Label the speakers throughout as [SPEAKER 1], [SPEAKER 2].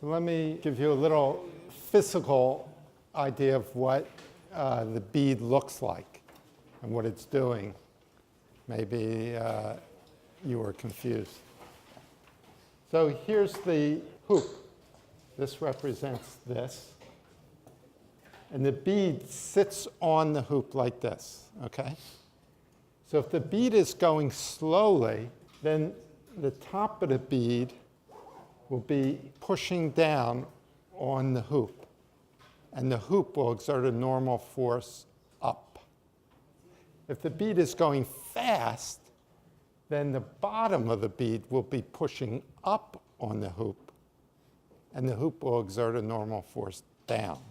[SPEAKER 1] So let me give you a little physical idea of what the bead looks like and what it's doing. Maybe you were confused. So here's the hoop. This represents this. And the bead sits on the hoop like this, okay? So if the bead is going slowly, then the top of the bead will be pushing down on the hoop. And the hoop will exert a normal force up. If the bead is going fast, then the bottom of the bead will be pushing up on the hoop, and the hoop will exert a normal force down.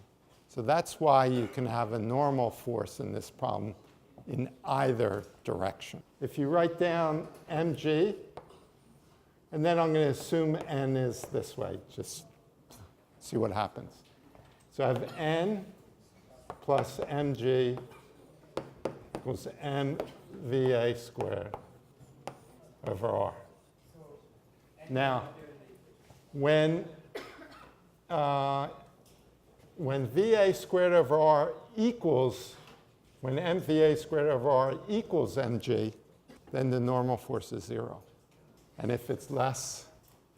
[SPEAKER 1] So that's why you can have a normal force in this problem in either direction. If you write down mg, and then I'm going to assume n is this way, just see what happens. So I have n plus mg equals mva squared over r. Now, when VA squared over R equals, when MVA squared over R equals mg, then the normal force is 0. And if it's less,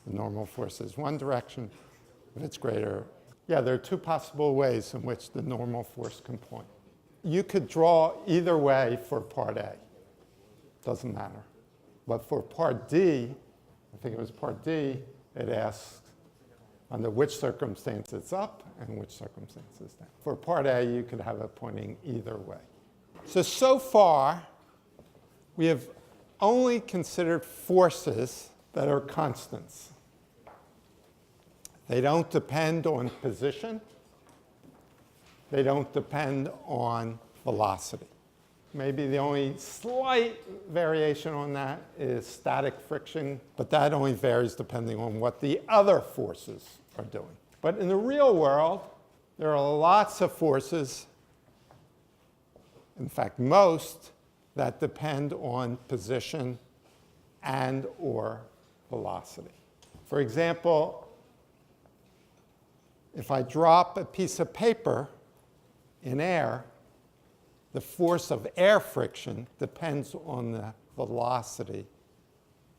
[SPEAKER 1] the normal force is one direction. If it's greater, yeah, there are two possible ways in which the normal force can point. You could draw either way for part A. Doesn't matter. But for part D, I think it was part D, it asks under which circumstance it's up and which circumstance it's down. For part A, you could have it pointing either way. So far, we have only considered forces that are constants. They don't depend on position. They don't depend on velocity. Maybe the only slight variation on that is static friction, but that only varies depending on what the other forces are doing. But in the real world, there are lots of forces, in fact most, that depend on position and or velocity. For example, if I drop a piece of paper in air, the force of air friction depends on the velocity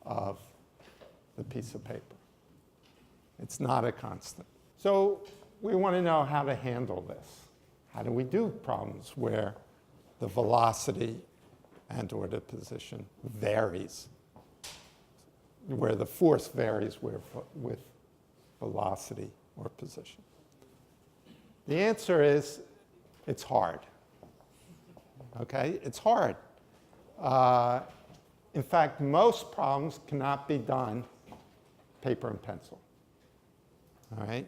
[SPEAKER 1] of the piece of paper. It's not a constant. So we want to know how to handle this. How do we do problems where the velocity and or the position varies, where the force varies with velocity or position? The answer is it's hard. Okay, it's hard. In fact, most problems cannot be done paper and pencil. All right?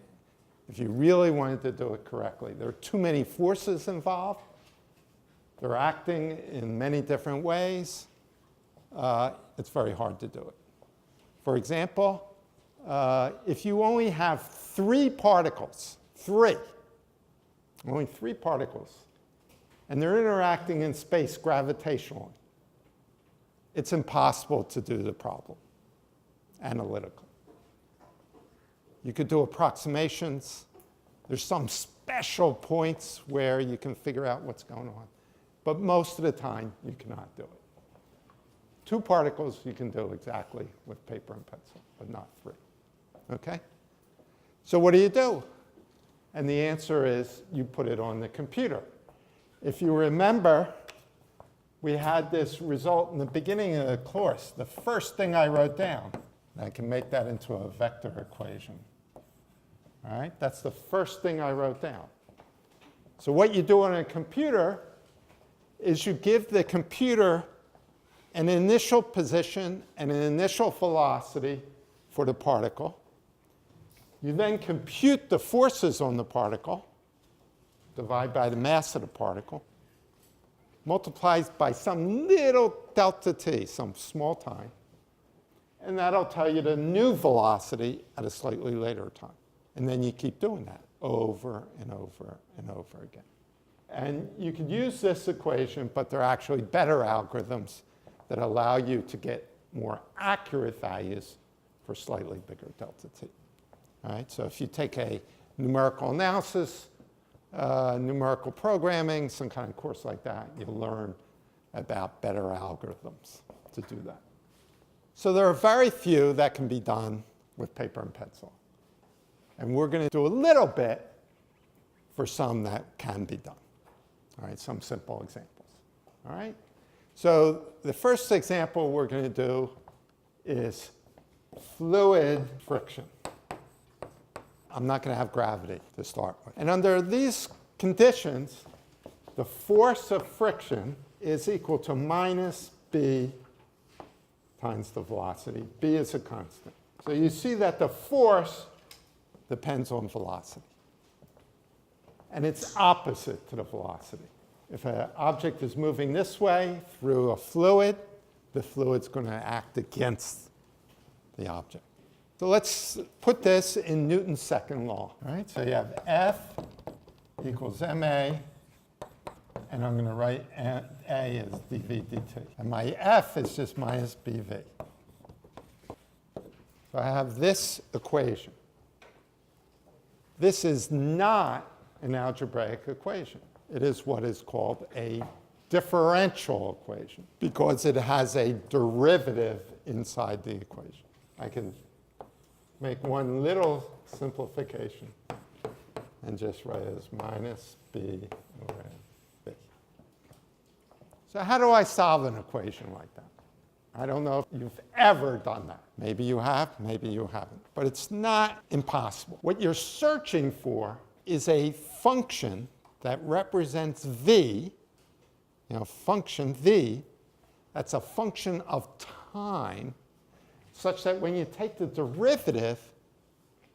[SPEAKER 1] If you really wanted to do it correctly, there are too many forces involved. They're acting in many different ways. It's very hard to do it. For example, if you only have three particles, only three particles, and they're interacting in space gravitationally, it's impossible to do the problem analytically. You could do approximations. There's some special points where you can figure out what's going on. But most of the time, you cannot do it. Two particles you can do exactly with paper and pencil, but not three. Okay? So what do? And the answer is you put it on the computer. If you remember, we had this result in the beginning of the course. The first thing I wrote down, I can make that into a vector equation. All right? That's the first thing I wrote down. So what you do on a computer is you give the computer an initial position and an initial velocity for the particle. You then compute the forces on the particle, divide by the mass of the particle, multiplies by some little delta t, some small time, and that'll tell you the new velocity at a slightly later time. And then you keep doing that over and over and over again. And you could use this equation, but there are actually better algorithms that allow you to get more accurate values for slightly bigger delta t. All right, so if you take a numerical analysis, numerical programming, some kind of course like that, you'll learn about better algorithms to do that. So there are very few that can be done with paper and pencil. And we're going to do a little bit for some that can be done. All right, some simple examples. All right? So the first example we're going to do is fluid friction. I'm not going to have gravity to start with. And under these conditions, the force of friction is equal to minus b times the velocity. B is a constant. So you see that the force depends on velocity. And it's opposite to the velocity. If an object is moving this way through a fluid, the fluid's going to act against the object. So let's put this in Newton's second law. All right, so you have F equals ma, and I'm going to write A as dv dt. And my F is just minus bv. So I have this equation. This is not an algebraic equation. It is what is called a differential equation because it has a derivative inside the equation. I can make one little simplification and just write it as minus b over b. So how do I solve an equation like that? I don't know if you've ever done that. Maybe you have, maybe you haven't. But it's not impossible. What you're searching for is a function that represents v, function v, that's a function of time, such that when you take the derivative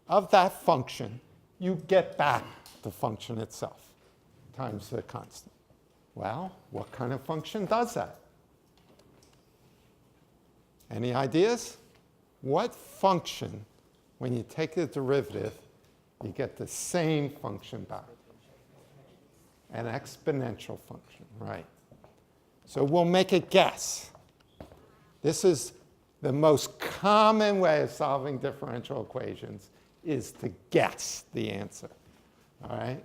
[SPEAKER 1] of that function, you get back the function itself times the constant. Well, what kind of function does that? Any ideas? What function, when you take the derivative, you get the same function back? An exponential function, right? So we'll make a guess. This is the most common way of solving differential equations, is to guess the answer. All right?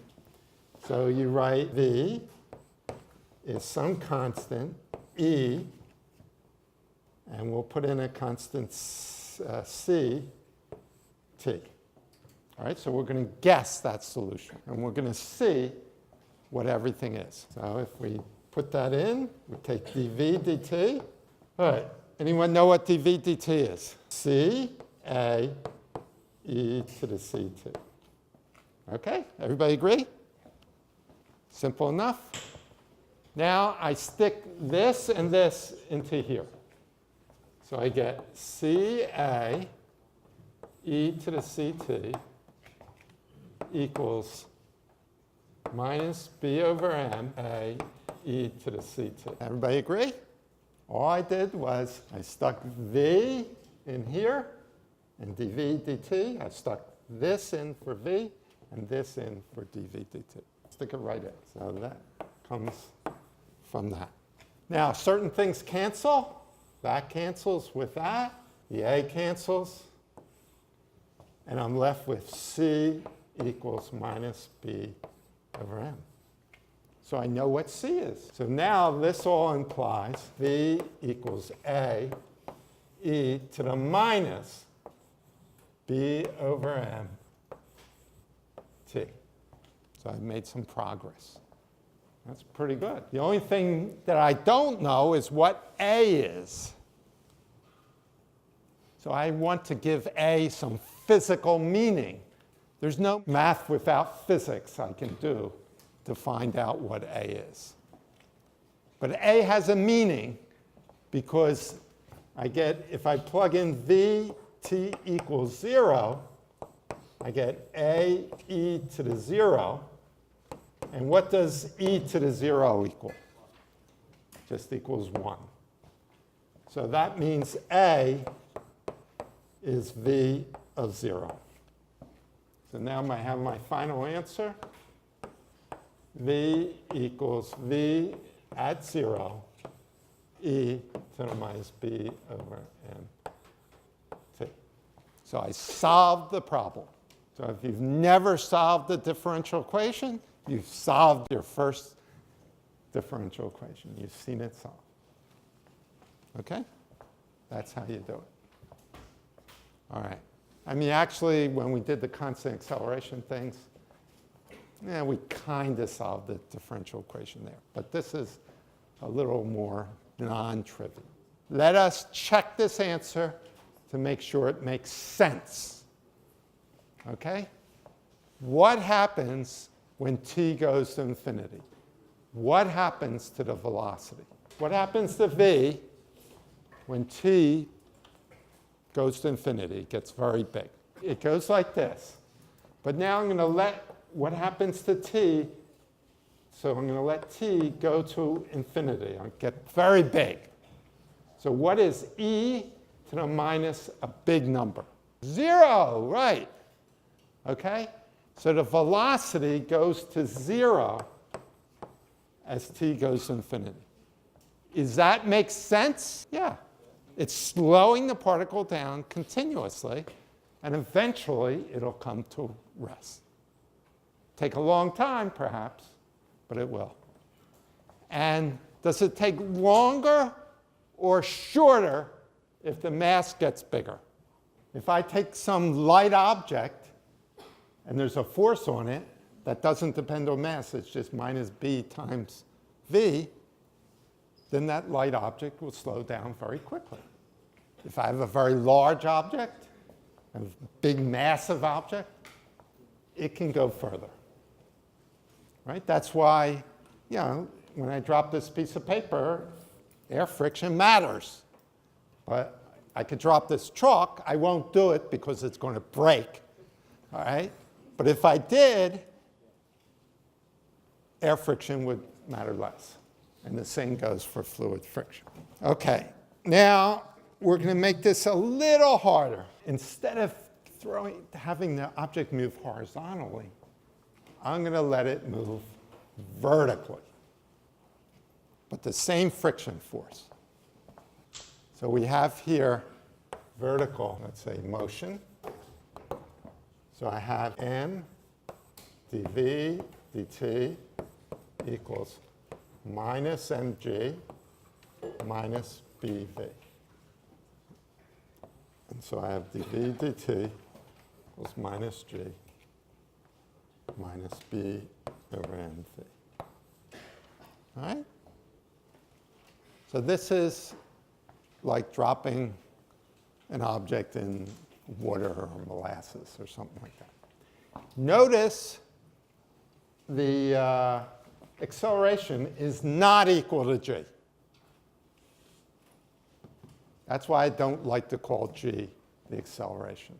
[SPEAKER 1] So you write v is some constant, e, and we'll put in a constant c, t. All right, so we're going to guess that solution, and we're going to see what everything is. So if we put that in, we take dv dt. All right, anyone know what dv dt is? C a e to the ct. Okay, everybody agree? Simple enough. Now I stick this and this into here. So I get ca e to the ct equals minus b over m a e to the ct. Everybody agree? All I did was I stuck v in here and dv dt. I stuck this in for v and this in for dv dt. Stick it right in. So that comes from that. Now, certain things cancel. That cancels with that. The a cancels. And I'm left with c equals minus b over m. So I know what c is. So now this all implies v equals a e to the minus b over m t. So I've made some progress. That's pretty good. The only thing that I don't know is what a is. So I want to give a some physical meaning. There's no math without physics I can do to find out what a is. But a has a meaning because I get, if I plug in v t equals 0, I get a e to the 0. And what does e to the 0 equal? Just equals 1. So that means a is v of 0. So now I have my final answer. V equals v at 0, e to the minus b over m t. So I solved the problem. So if you've never solved the differential equation, you've solved your first differential equation. You've seen it solved. Okay? That's how you do it. All right. I mean, actually, when we did the constant acceleration things, yeah, we kind of solved the differential equation there. But this is a little more non-trivial. Let us check this answer to make sure it makes sense. Okay? What happens when t goes to infinity? What happens to the velocity? What happens to v when t goes to infinity? It gets very big. It goes like this. But now I'm going to let what happens to t, so I'm going to let t go to infinity. I'll get very big. So what is e to the minus a big number? 0, right. Okay? So the velocity goes to 0 as t goes to infinity. Does that make sense? Yeah. It's slowing the particle down continuously, and eventually it'll come to rest. Take a long time, perhaps, but it will. And does it take longer or shorter if the mass gets bigger? If I take some light object and there's a force on it that doesn't depend on mass, it's just minus b times v, then that light object will slow down very quickly. If I have a very large object, a big massive object, it can go further. Right? That's why, you know, when I drop this piece of paper, air friction matters. But I could drop this chalk. I won't do it because it's going to break. All right? But if I did, air friction would matter less. And the same goes for fluid friction. OK. Now, we're going to make this a little harder. Instead of having the object move horizontally, I'm going to let it move vertically, but the same friction force. So we have here vertical, let's say, motion. So I have m dv dt equals minus mg minus bv. And so I have dv dt equals minus g minus b over mv. All right? So this is like dropping an object in water or molasses or something like that. Notice the acceleration is not equal to g. That's why I don't like to call g the acceleration.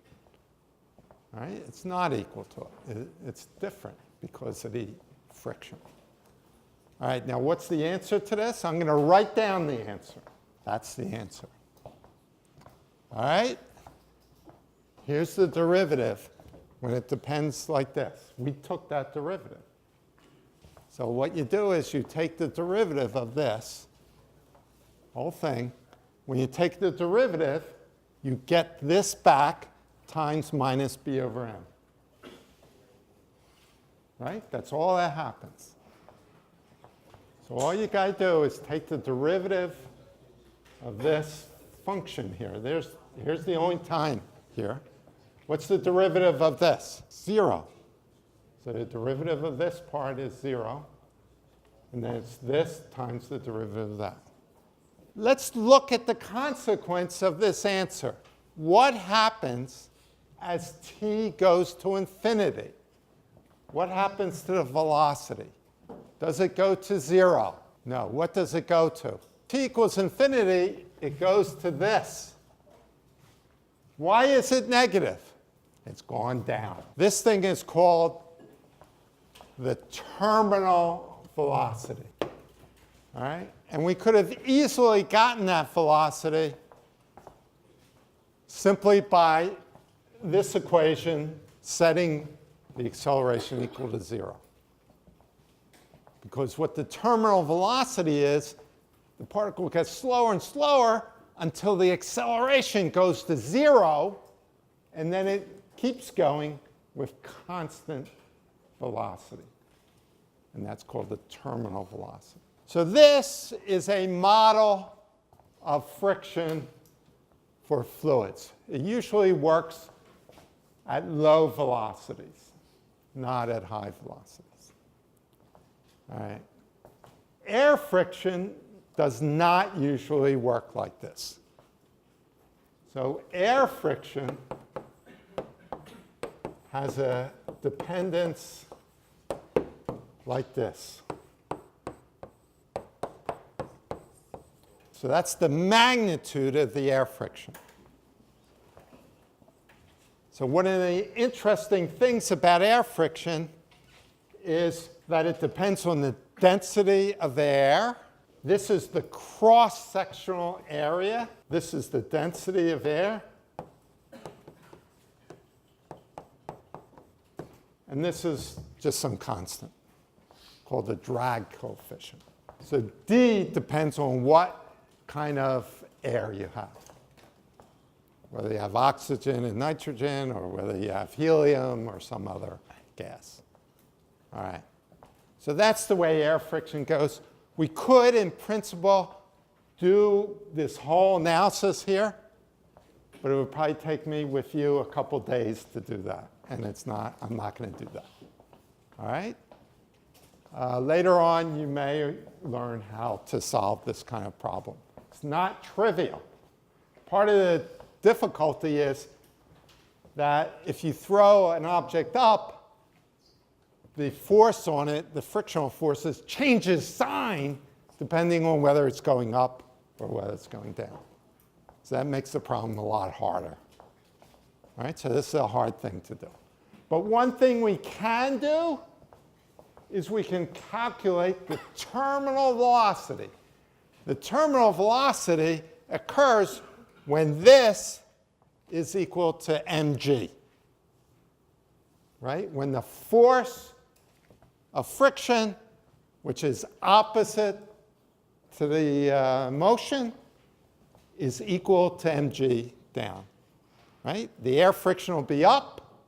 [SPEAKER 1] All right? It's not equal to it. It's different because of the friction. All right, now what's the answer to this? I'm going to write down the answer. That's the answer. All right? Here's the derivative when it depends like this. We took that derivative. So what you do is you take the derivative of this whole thing. When you take the derivative, you get this back times minus b over m. Right? That's all that happens. So all you got to do is take the derivative of this function here. Here's the only time here. What's the derivative of this? 0. So the derivative of this part is 0. And then it's this times the derivative of that. Let's look at the consequence of this answer. What happens as t goes to infinity? What happens to the velocity? Does it go to 0? No. What does it go to? T equals infinity, it goes to this. Why is it negative? It's gone down. This thing is called the terminal velocity. All right? And we could have easily gotten that velocity simply by this equation setting the acceleration equal to 0. Because what the terminal velocity is, the particle gets slower and slower until the acceleration goes to 0, and then it keeps going with constant velocity. And that's called the terminal velocity. So this is a model of friction for fluids. It usually works at low velocities, not at high velocities. All right. Air friction does not usually work like this. So air friction has a dependence like this. So that's the magnitude of the air friction. So one of the interesting things about air friction is that it depends on the density of the air. This is the cross-sectional area. This is the density of air. And this is just some constant called the drag coefficient. So D depends on what kind of air you have, whether you have oxygen and nitrogen or whether you have helium or some other gas. All right. So that's the way air friction goes. We could, in principle, do this whole analysis here, but it would probably take me with you a couple days to do that. And I'm not going to do that. All right? Later on, you may learn how to solve this kind of problem. It's not trivial. Part of the difficulty is that if you throw an object up, the force on it, the frictional forces, changes sign depending on whether it's going up or whether it's going down. So that makes the problem a lot harder. All right, so this is a hard thing to do. But one thing we can do is we can calculate the terminal velocity. The terminal velocity occurs when this is equal to mg. Right? When the force of friction, which is opposite to the motion, is equal to mg down. Right? The air friction will be up,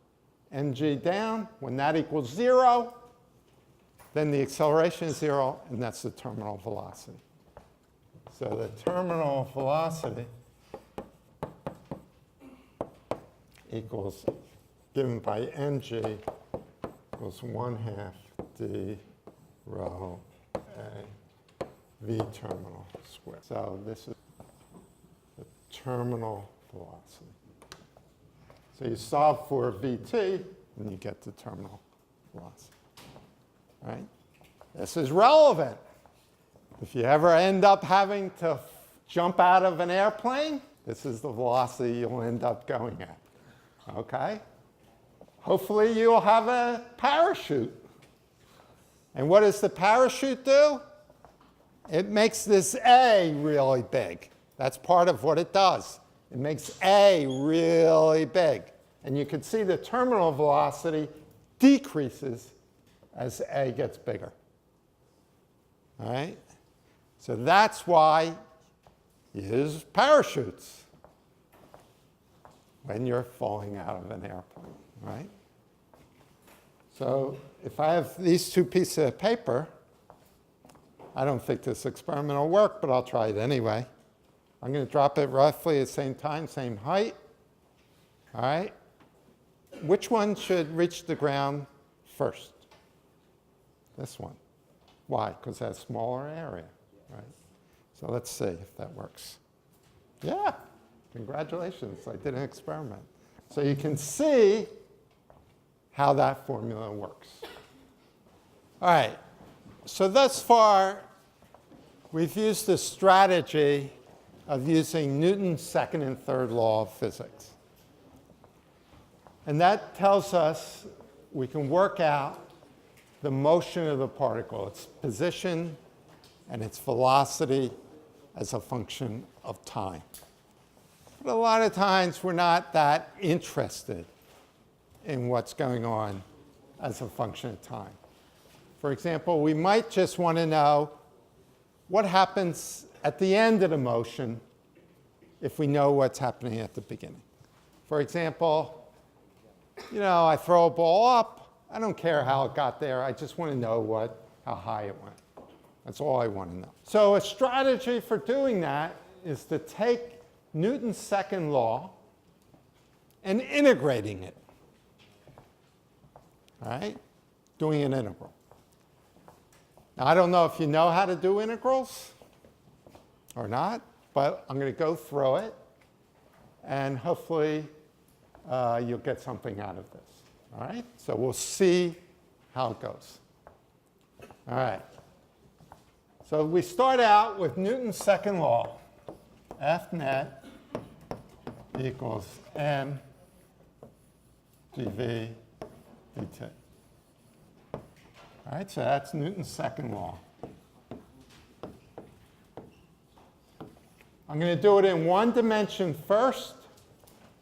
[SPEAKER 1] mg down. When that equals 0, then the acceleration is 0, and that's the terminal velocity. So the terminal velocity equals, given by mg, equals 1/2 d rho a v terminal squared. So this is the terminal velocity. So you solve for vt, and you get the terminal velocity. Right? This is relevant. If you ever end up having to jump out of an airplane, this is the velocity you'll end up going at. Okay? Hopefully you'll have a parachute. And what does the parachute do? It makes this A really big. That's part of what it does. It makes A really big. And you can see the terminal velocity decreases as A gets bigger. All right? So that's why you use parachutes when you're falling out of an airplane, right? So if I have these two pieces of paper, I don't think this experiment will work, but I'll try it anyway. I'm going to drop it roughly at the same time, same height. All right? Which one should reach the ground first? This one. Why? Because it has a smaller area, right? So let's see if that works. Yeah, congratulations, I did an experiment. So you can see how that formula works. All right, so thus far, we've used the strategy of using Newton's second and third law of physics. And that tells us we can work out the motion of the particle, its position and its velocity as a function of time. But a lot of times we're not that interested in what's going on as a function of time. For example, we might just want to know what happens at the end of the motion if we know what's happening at the beginning. For example, I throw a ball up. I don't care how it got there. I just want to know how high it went. That's all I want to know. So a strategy for doing that is to take Newton's second law and integrating it. All right? Doing an integral. Now, I don't know if you know how to do integrals or not, but I'm going to go through it, and hopefully you'll get something out of this. All right? So we'll see how it goes. All right. So we start out with Newton's second law. F net equals m dv dt. All right, so that's Newton's second law. I'm going to do it in one dimension first,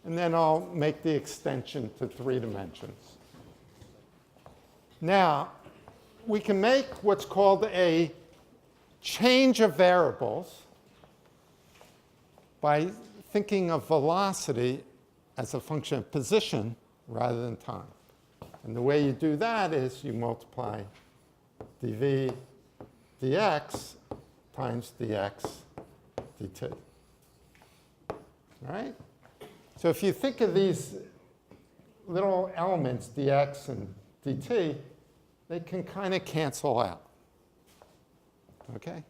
[SPEAKER 1] and then I'll make the extension to 3 dimensions. Now, we can make what's called a change of variables by thinking of velocity as a function of position rather than time. And the way you do that is you multiply dv dx times dx dt. All right? So if you think of these little elements, dx and dt, they can kind of cancel out. Okay?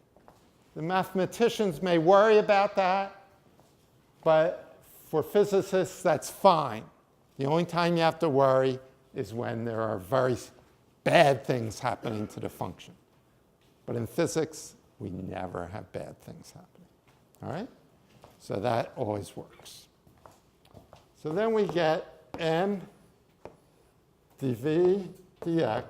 [SPEAKER 1] The mathematicians may worry about that, but for physicists, that's fine. The only time you have to worry is when there are very bad things happening to the function. But in physics, we never have bad things happening. All right? So that always works. So then we get m dv dx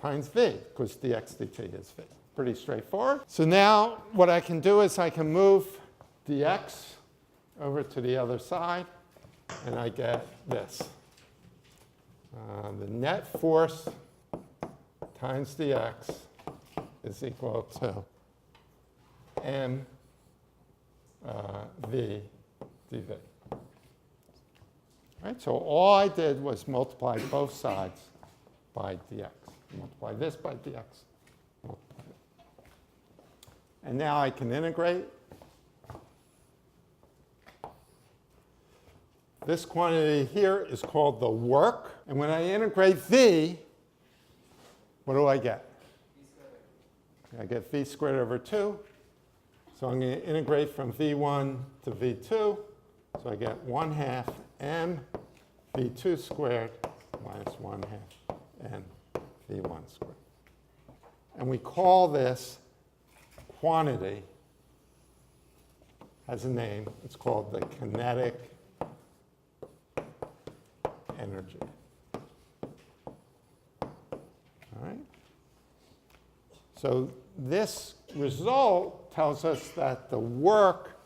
[SPEAKER 1] times v, because dx dt is v. Pretty straightforward. So now what I can do is I can move dx over to the other side, and I get this. The net force times dx is equal to m v dv. All right, so all I did was multiply both sides by dx. Multiply this by dx. Multiply it. And now I can integrate. This quantity here is called the work. And when I integrate v, what do I get? I get v squared over 2. So I'm going to integrate from v1 to v2. So I get 1/2 m v2 squared minus 1/2 m v1 squared. And we call this quantity, has a name. It's called the kinetic energy. All right? So this result tells us that the work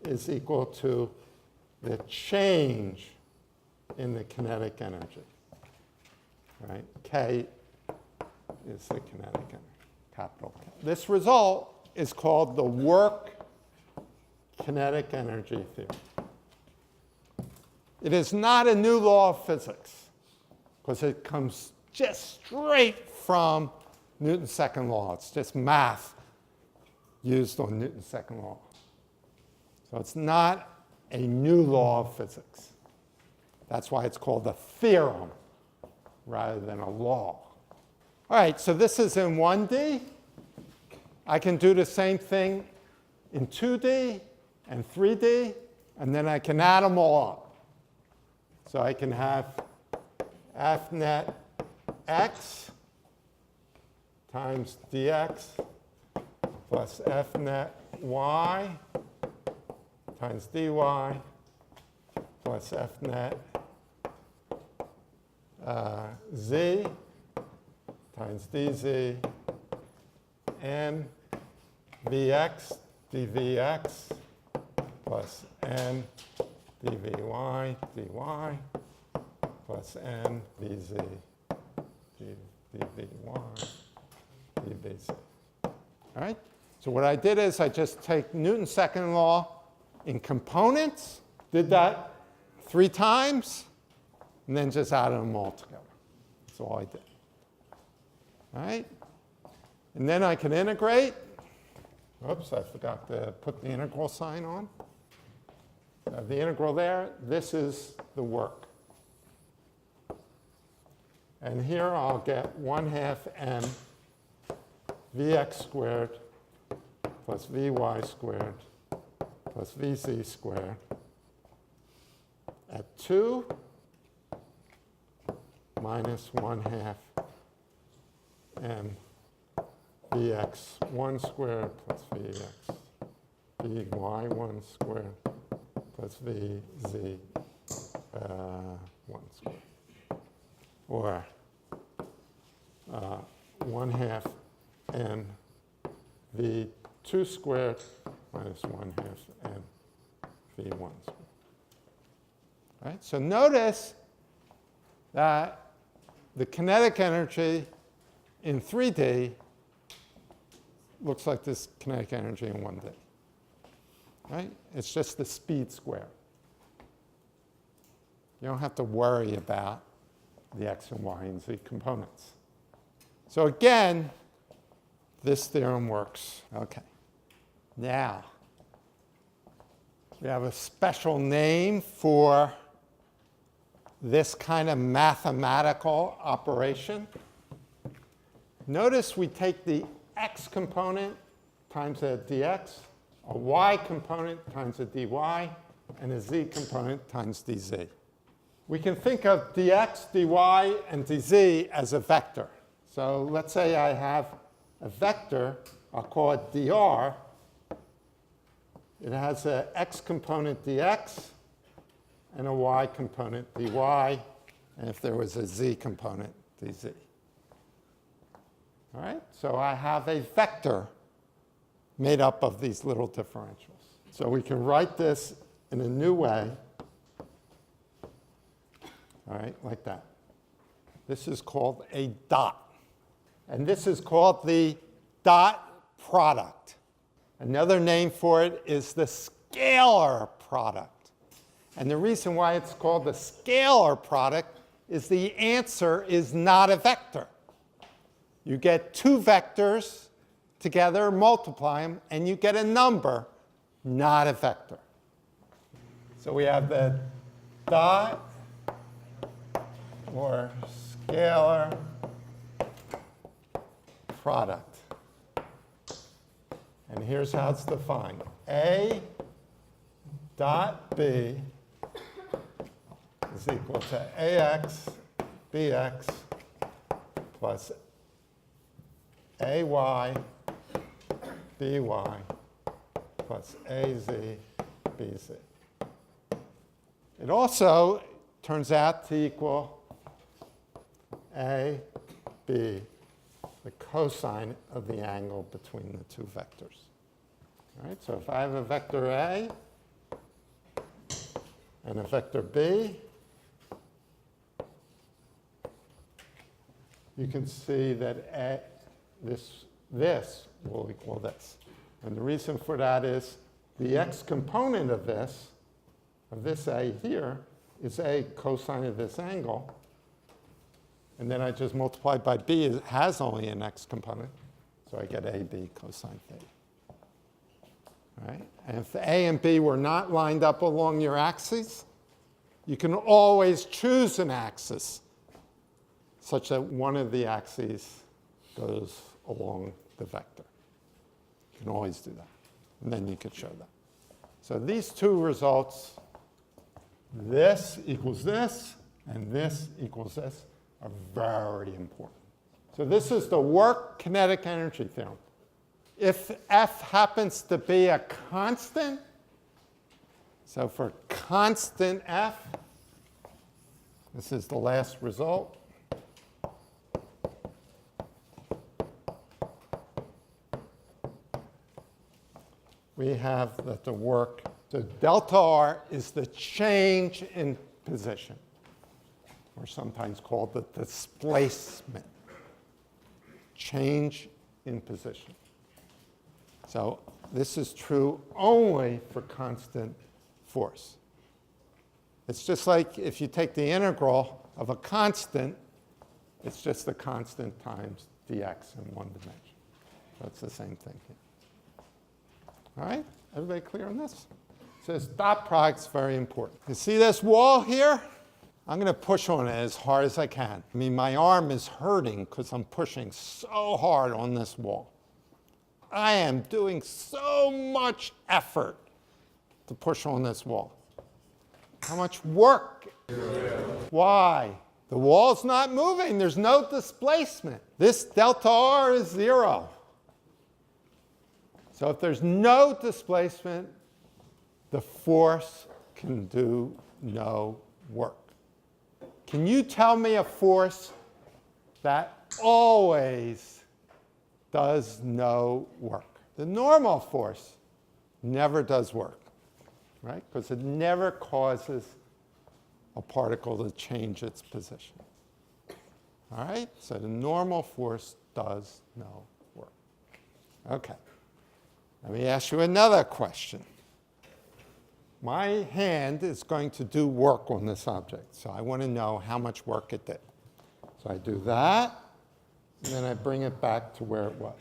[SPEAKER 1] is equal to the change in the kinetic energy. Right? K is the kinetic energy, capital K. This result is called the work kinetic energy theory. It is not a new law of physics, because it comes just straight from Newton's second law. It's just math used on Newton's second law. So it's not a new law of physics. That's why it's called a theorem rather than a law. All right, so this is in 1D. I can do the same thing in 2D and 3D, and then I can add them all up. So I can have F net x times dx plus F net y times dy plus F net z times dz m vx dvx plus m dvy dy plus m vz dvy dvz. All right? So what I did is I just take Newton's second law in components, did that 3 times, and then just added them all together. That's all I did. All right? And then I can integrate. Oops, I forgot to put the integral sign on. The integral there, this is the work. And here I'll get 1/2 m vx squared plus vy squared plus vz squared at 2 minus 1/2 m vx1 squared plus vy1 squared plus vz 1 squared. Or 1/2 m v2 squared minus 1/2 m v1 squared. Right? So notice that the kinetic energy in 3D looks like this kinetic energy in 1D. Right? It's just the speed square. You don't have to worry about the x and y and z components. So again, this theorem works. Okay. Now, we have a special name for this kind of mathematical operation. Notice we take the x component times a dx, a y component times a dy, and a z component times dz. We can think of dx, dy, and dz as a vector. So let's say I have a vector, I'll call it dr. It has an x component dx and a y component dy, and if there was a z component, dz. All right? So I have a vector made up of these little differentials. So we can write this in a new way. All right, like that. This is called a dot. And this is called the dot product. Another name for it is the scalar product. And the reason why it's called the scalar product is the answer is not a vector. You get 2 vectors together, multiply them, and you get a number, not a vector. So we have the dot or scalar product. And here's how it's defined. A dot B is equal to AX BX plus AY BY plus AZ BZ. It also turns out to equal A, B, the cosine of the angle between the 2 vectors. All right, so if I have a vector A and a vector B, you can see that this will equal this. And the reason for that is the x component of this A here, is A cosine of this angle. And then I just multiply by B. It has only an x component. So I get AB cosine theta. All right? And if A and B were not lined up along your axes, you can always choose an axis such that one of the axes goes along the vector. You can always do that. And then you could show that. So these 2 results, this equals this, and this equals this, are very important. So this is the work kinetic energy theorem. If F happens to be a constant, so for constant F, this is the last result. We have that the work, so delta R is the change in position, or sometimes called the displacement. Change in position. So this is true only for constant force. It's just like if you take the integral of a constant, it's just the constant times dx in one dimension. So it's the same thing here. All right? Everybody clear on this? So this dot product's very important. You see this wall here? I'm going to push on it as hard as I can. I mean, my arm is hurting because I'm pushing so hard on this wall. I am doing so much effort to push on this wall. How much work? Why? The wall's not moving. There's no displacement. This delta R is 0. So if there's no displacement, the force can do no work. Can you tell me a force that always does no work? The normal force never does work, right? Because it never causes a particle to change its position. All right? So the normal force does no work. Okay. Let me ask you another question. My hand is going to do work on this object, so I want to know how much work it did. So I do that, and then I bring it back to where it was.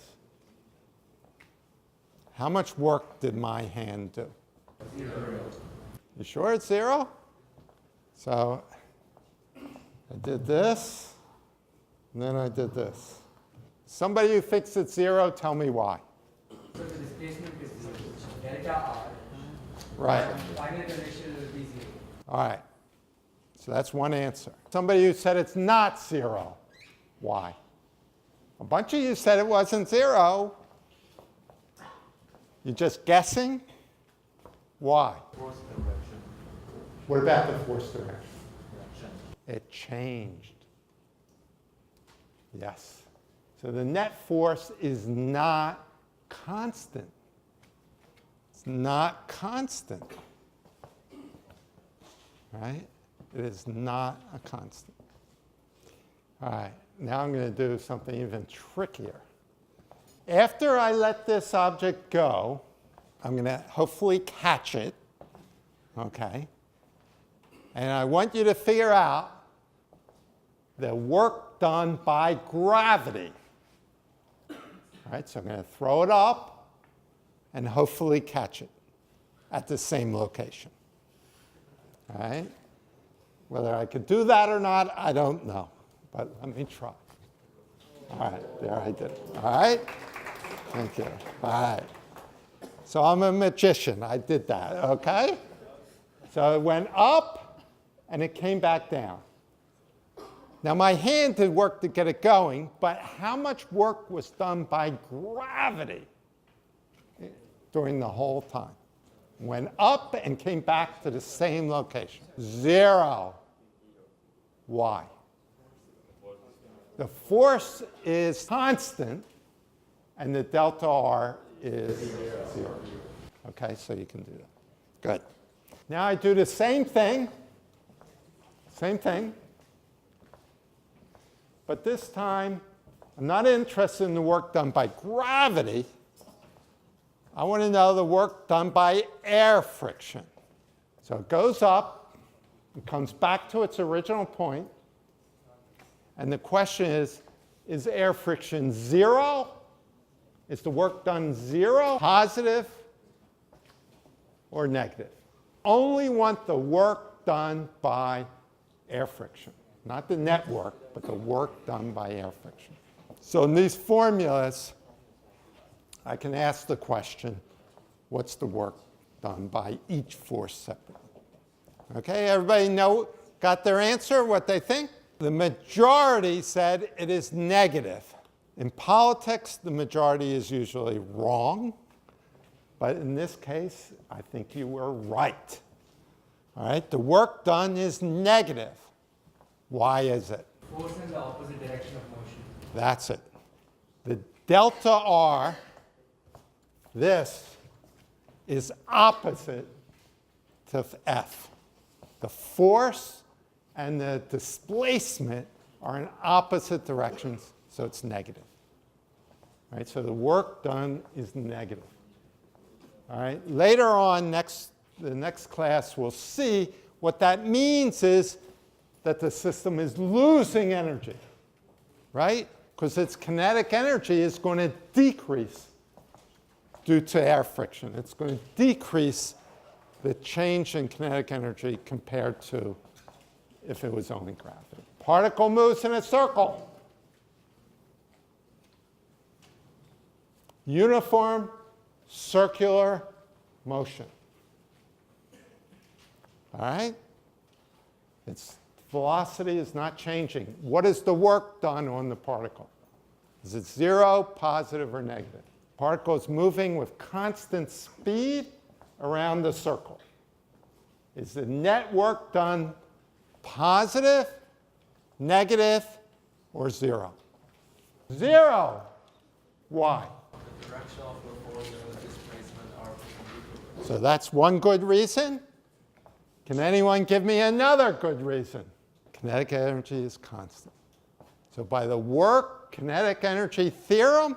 [SPEAKER 1] How much work did my hand do?
[SPEAKER 2] 0.
[SPEAKER 1] You sure it's 0? So I did this, and then I did this. Somebody who thinks it's 0, tell me why.
[SPEAKER 2] So the displacement is 0. Delta R.
[SPEAKER 1] Right.
[SPEAKER 2] Final connection will be 0.
[SPEAKER 1] All right. So that's one answer. Somebody who said it's not 0. Why? A bunch of you said it wasn't 0. You're just guessing? Why?
[SPEAKER 3] Force direction.
[SPEAKER 1] What about the force direction?
[SPEAKER 3] Direction.
[SPEAKER 1] It changed. Yes. So the net force is not constant. It's not constant. Right? It is not a constant. All right. Now I'm going to do something even trickier. After I let this object go, I'm going to hopefully catch it. Okay? And I want you to figure out the work done by gravity. All right, so I'm going to throw it up and hopefully catch it at the same location. All right? Whether I could do that or not, I don't know. But let me try. All right, there I did it. All right? Thank you. All right. So I'm a magician. I did that, okay? So it went up, and it came back down. Now, my hand did work to get it going, but how much work was done by gravity during the whole time? Went up and came back to the same location. 0. Why? The force is constant, and the delta R is 0. Okay, so you can do that. Good. Now I do the same thing. Same thing. But this time, I'm not interested in the work done by gravity. I want to know the work done by air friction. So it goes up, it comes back to its original point, and the question is air friction 0? Is the work done 0, positive, or negative? Only want the work done by air friction. Not the net work, but the work done by air friction. So in these formulas, I can ask the question, what's the work done by each force separately? Okay, everybody got their answer, what they think? The majority said it is negative. In politics, the majority is usually wrong. But in this case, I think you were right. All right, the work done is negative. Why is it?
[SPEAKER 2] Force in the opposite direction of motion.
[SPEAKER 1] That's it. The delta R, this, is opposite to F. The force and the displacement are in opposite directions, so it's negative. All right, so the work done is negative. All right, later on, the next class, we'll see what that means is that the system is losing energy, right? Because its kinetic energy is going to decrease due to air friction. It's going to decrease the change in kinetic energy compared to if it was only gravity. Particle moves in a circle. Uniform circular motion. All right? Its velocity is not changing. What is the work done on the particle? Is it 0, positive, or negative? Particle is moving with constant speed around the circle. Is the net work done positive, negative, or 0? 0. Why?
[SPEAKER 3] The direction of the force and the displacement are perpendicular.
[SPEAKER 1] So that's one good reason. Can anyone give me another good reason? Kinetic energy is constant. So by the work kinetic energy theorem,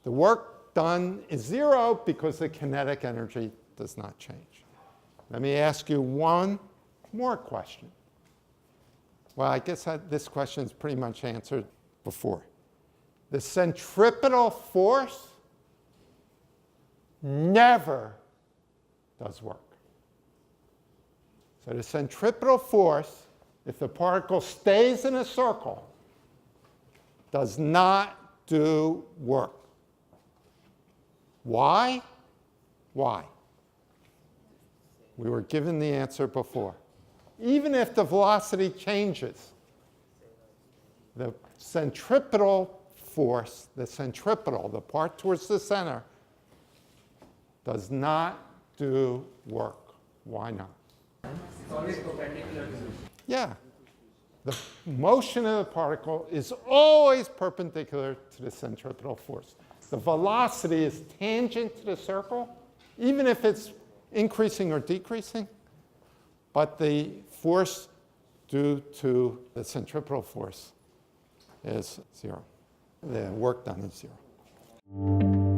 [SPEAKER 1] the work done is 0 because the kinetic energy does not change. Let me ask you one more question. Well, I guess this question is pretty much answered before. The centripetal force never does work. So the centripetal force, if the particle stays in a circle, does not do work. Why? Why? We were given the answer before. Even if the velocity changes, the centripetal force, the centripetal, the part towards the center, does not do work. Why not?
[SPEAKER 2] It's always perpendicular to it.
[SPEAKER 1] Yeah. The motion of the particle is always perpendicular to the centripetal force. The velocity is tangent to the circle, even if it's increasing or decreasing, but the force due to the centripetal force is 0. The work done is 0.